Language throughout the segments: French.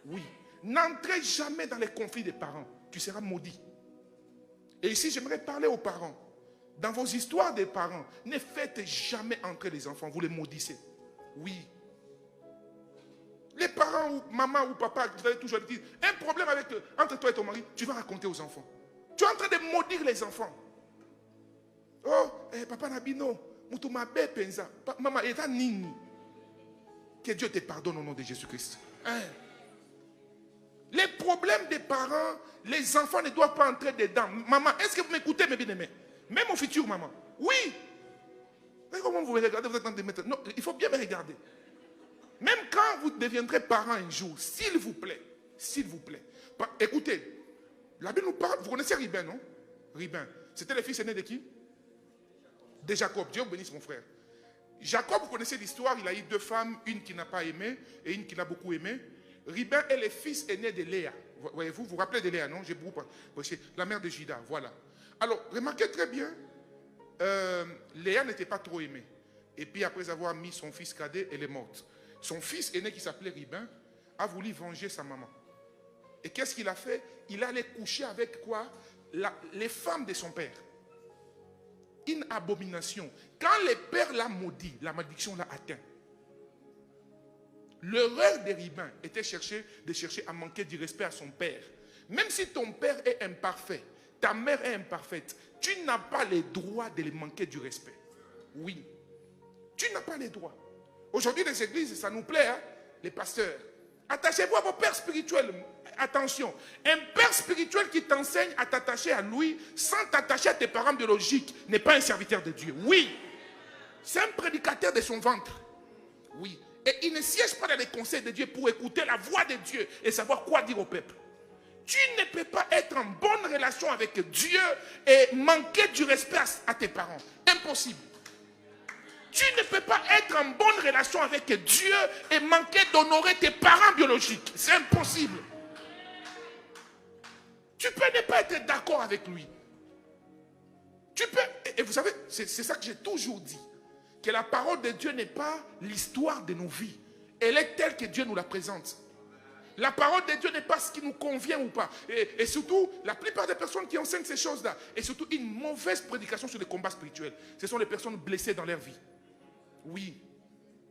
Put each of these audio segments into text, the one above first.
Oui. N'entrez jamais dans les conflits des parents. Tu seras maudit. Et ici, j'aimerais parler aux parents. Dans vos histoires des parents, ne faites jamais entrer les enfants. Vous les maudissez. Oui. Les parents, ou maman ou papa, vous allez toujours dire, un problème entre toi et ton mari, tu vas raconter aux enfants. Tu es en train de maudire les enfants. Oh, papa Nabino, mutumabe penza, maman eta nini. Que Dieu te pardonne au nom de Jésus-Christ. Hein? Les problèmes des parents, les enfants ne doivent pas entrer dedans. Maman, est-ce que vous m'écoutez, mes bien-aimés? Même au futur, maman. Oui. Mais comment vous me regardez? Vous êtes en train de mettre... Non, il faut bien me regarder. Même quand vous deviendrez parent un jour, s'il vous plaît, écoutez, la Bible nous parle, vous connaissez Ribin, non? Ribin, c'était le fils aîné de qui? De Jacob. Dieu bénisse mon frère. Jacob, vous connaissez l'histoire, il a eu 2 femmes, une qui n'a pas aimé et une qui l'a beaucoup aimé. Ribin est le fils aîné de Léa. Voyez-vous, vous vous rappelez de Léa, non? J'ai beaucoup parlé. La mère de Juda, voilà. Alors, remarquez très bien, Léa n'était pas trop aimée. Et puis après avoir mis son fils cadet, elle est morte. Son fils aîné qui s'appelait Ribin a voulu venger sa maman. Et qu'est-ce qu'il a fait? Il allait coucher avec quoi? Les femmes de son père. Une abomination. Quand le père l'a maudit, la malédiction l'a atteint. L'erreur de Ribin était de chercher à manquer du respect à son père. Même si ton père est imparfait, ta mère est imparfaite, tu n'as pas le droit de lui manquer du respect. Oui. Tu n'as pas les droits. Aujourd'hui, les églises, ça nous plaît, hein, les pasteurs. Attachez-vous à vos pères spirituels. Attention, un père spirituel qui t'enseigne à t'attacher à lui sans t'attacher à tes parents biologiques n'est pas un serviteur de Dieu. Oui, c'est un prédicateur de son ventre. Oui, et il ne siège pas dans les conseils de Dieu pour écouter la voix de Dieu et savoir quoi dire au peuple. Tu ne peux pas être en bonne relation avec Dieu et manquer du respect à tes parents. Impossible. Tu ne peux pas être en bonne relation avec Dieu et manquer d'honorer tes parents biologiques. C'est impossible. Tu peux ne pas être d'accord avec lui. Tu peux, et vous savez, c'est ça que j'ai toujours dit, que la parole de Dieu n'est pas l'histoire de nos vies. Elle est telle que Dieu nous la présente. La parole de Dieu n'est pas ce qui nous convient ou pas. Et surtout, la plupart des personnes qui enseignent ces choses-là, et surtout une mauvaise prédication sur les combats spirituels, ce sont les personnes blessées dans leur vie. Oui.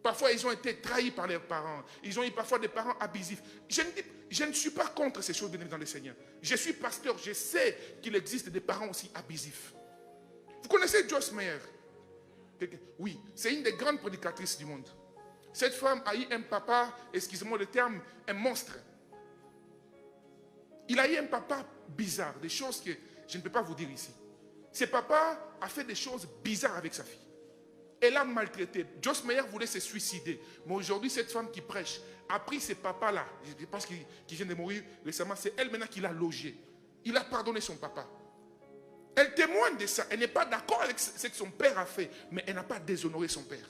Parfois, ils ont été trahis par leurs parents. Ils ont eu parfois des parents abusifs. Je ne suis pas contre ces choses, bien dans le Seigneur. Je suis pasteur, je sais qu'il existe des parents aussi abusifs. Vous connaissez Joyce Meyer? Oui, c'est une des grandes prédicatrices du monde. Cette femme a eu un papa, excusez-moi le terme, un monstre. Il a eu un papa bizarre, des choses que je ne peux pas vous dire ici. Ce papa a fait des choses bizarres avec sa fille. Elle a maltraité. Joyce Meyer voulait se suicider. Mais aujourd'hui, cette femme qui prêche a pris ce papa-là, je pense qu'il vient de mourir récemment, c'est elle maintenant qui l'a logé. Il a pardonné son papa. Elle témoigne de ça. Elle n'est pas d'accord avec ce que son père a fait, mais elle n'a pas déshonoré son père.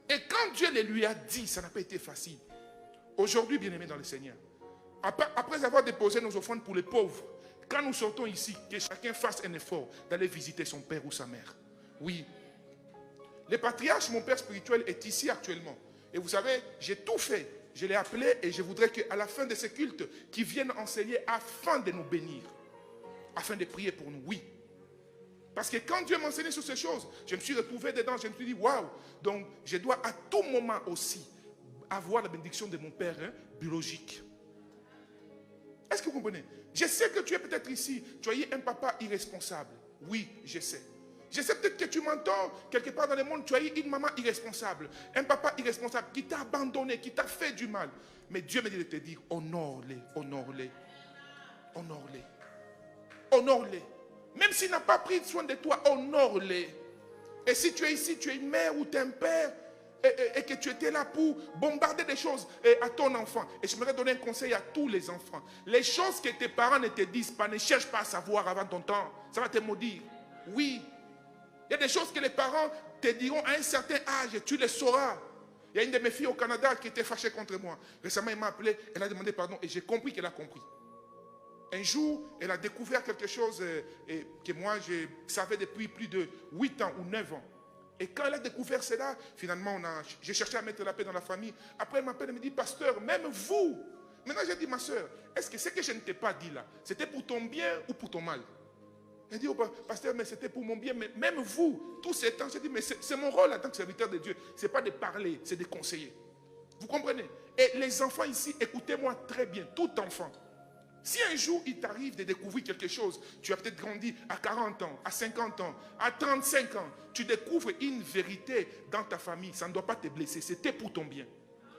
Et quand Dieu le lui a dit, ça n'a pas été facile. Aujourd'hui, bien-aimés dans le Seigneur, après avoir déposé nos offrandes pour les pauvres, quand nous sortons ici, que chacun fasse un effort d'aller visiter son père ou sa mère. Oui. Le patriarche, mon père spirituel, est ici actuellement. Et vous savez, j'ai tout fait. Je l'ai appelé et je voudrais qu'à la fin de ce culte, qu'il vienne enseigner afin de nous bénir. Afin de prier pour nous, oui. Parce que quand Dieu m'a enseigné sur ces choses, je me suis retrouvé dedans, je me suis dit, waouh, donc je dois à tout moment aussi avoir la bénédiction de mon père biologique. Est-ce que vous comprenez? Je sais que tu es peut-être ici, tu as eu un papa irresponsable. Oui, je sais. Je sais peut-être que tu m'entends quelque part dans le monde, tu as eu une maman irresponsable, un papa irresponsable qui t'a abandonné, qui t'a fait du mal. Mais Dieu me dit de te dire, honore-les, honore-les, honore-les, honore-les. Même s'il n'a pas pris soin de toi, honore-les. Et si tu es ici, tu es une mère ou tu es un père, et que tu étais là pour bombarder des choses à ton enfant. Et je voudrais donner un conseil à tous les enfants. Les choses que tes parents ne te disent pas, ne cherche pas à savoir avant ton temps. Ça va te maudire. Oui. Il y a des choses que les parents te diront à un certain âge, tu les sauras. Il y a une de mes filles au Canada qui était fâchée contre moi. Récemment, elle m'a appelé, elle a demandé pardon et j'ai compris qu'elle a compris. Un jour, elle a découvert quelque chose que moi, je savais depuis plus de 8 ans ou 9 ans. Et quand elle a découvert cela, finalement, j'ai cherché à mettre la paix dans la famille. Après, elle m'appelle et me dit, pasteur, même vous, Maintenant, j'ai dit, ma soeur, est-ce que ce que je ne t'ai pas dit là, c'était pour ton bien ou pour ton mal? Elle dit, oh, pasteur, mais c'était pour mon bien. Mais même vous, tous ces temps, j'ai dit, mais c'est mon rôle en tant que serviteur de Dieu. Ce n'est pas de parler, c'est de conseiller. Vous comprenez? Et les enfants ici, écoutez-moi très bien, tout enfant. Si un jour il t'arrive de découvrir quelque chose, tu as peut-être grandi à 40 ans, à 50 ans, à 35 ans, tu découvres une vérité dans ta famille, ça ne doit pas te blesser, c'était pour ton bien.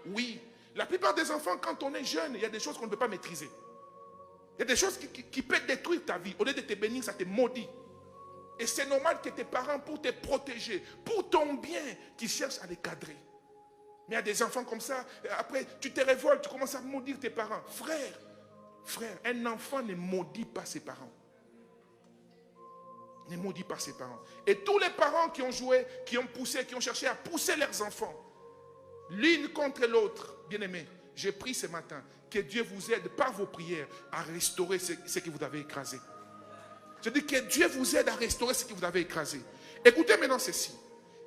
Oui, la plupart des enfants, quand on est jeune, il y a des choses qu'on ne peut pas maîtriser. Il y a des choses qui peuvent détruire ta vie. Au lieu de te bénir, ça te maudit. Et c'est normal que tes parents, pour te protéger, pour ton bien, qu'ils cherchent à les cadrer. Mais il y a des enfants comme ça, après tu te révoltes, tu commences à maudire tes parents. Frère, un enfant ne maudit pas ses parents. Ne maudit pas ses parents. Et tous les parents qui ont joué, qui ont poussé, qui ont cherché à pousser leurs enfants, l'une contre l'autre, bien-aimés, j'ai pris ce matin que Dieu vous aide par vos prières à restaurer ce que vous avez écrasé. Je dis que Dieu vous aide à restaurer ce que vous avez écrasé. Écoutez maintenant ceci.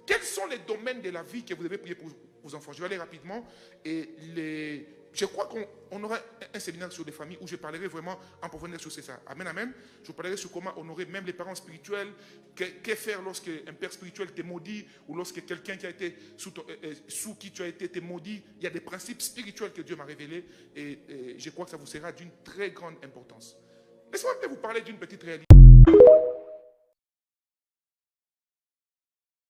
Quels sont les domaines de la vie que vous devez prier pour vos enfants? Je vais aller rapidement. Et je crois qu'on aura un séminaire sur les familles où je parlerai vraiment en profondeur sur ça. Amen, amen. Je vous parlerai sur comment honorer même les parents spirituels. Que faire lorsque un père spirituel te maudit ou lorsque quelqu'un qui a été sous qui tu as été te maudit. Il y a des principes spirituels que Dieu m'a révélés et je crois que ça vous sera d'une très grande importance. Laissez-moi vous parler d'une petite réalité.